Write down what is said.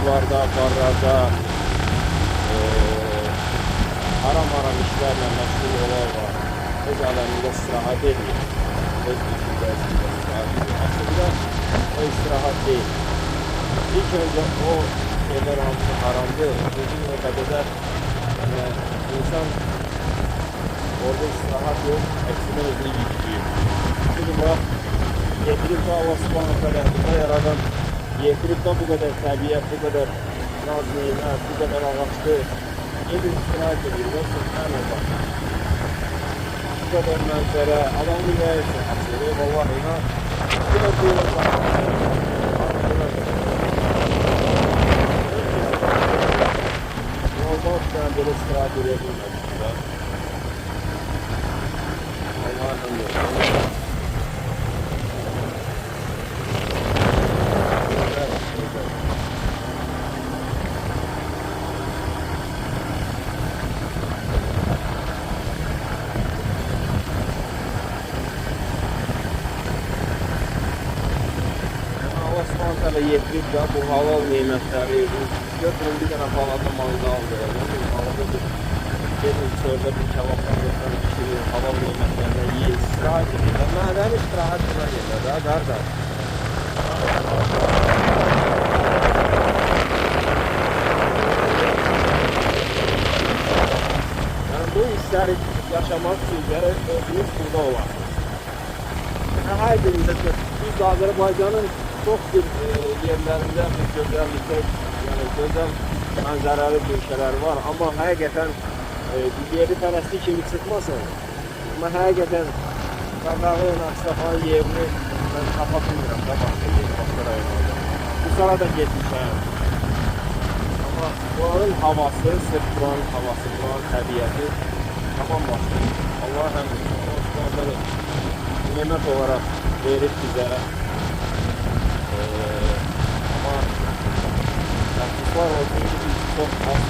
bulvarda, barlarda haram işlerle meşgul olan var. Öz aleminde istirahat ediyor. Öz düşüncəsində istirahat ediyor. Aslında o istirahat değil. İlk önce o şeyler hamısı haramdır. Bizim ötədə yani insan orada istirahat yok, eksine özünü yüklüyor. Şimdi bak, getirip de Allah subhanahu kadar yaradan, getirip de bu kadar tabiat, bu kadar naz nimet, bu kadar ağaçlı, gidin istirahat ediyor. Ve subhanallah. Bu kadar mənzərə, adam mülayəsə açılıyor. Vallahi inan, yine duyuyor bana. Normal sen böyle istirahat edebilmez. Allah'ım yok. Osmanlı'da yetirip de bu halal nimetleri götürün bir tane palata malı aldıralım. Palata bir gelin çölde bir kebaptan götürün pişirin halal nimetlerine yiyin. İstirahat edin. Neden istirahat buna gelir ha kardeş? Yani bu işleri yaşamak için gerek özünüz burada olan. Her birinde biz Azerbaycan'ın çok bir yerlerinde bir güzellikler, yani güzel manzaralı köşeler var ama hakikaten bir yeri pərəsti kimi çıkmasın. Ama hakikaten Qazağın, Aksaxan yerini ben tapa bilmirəm da başka rayonlarda. Bu sırada getmişəm. Ama buranın havası, sırf buranın havası, buranın təbiəti tamam başka. Allah həmd olsun. Nimet olarak verip bizlere. Ama var olsun ki biz çok az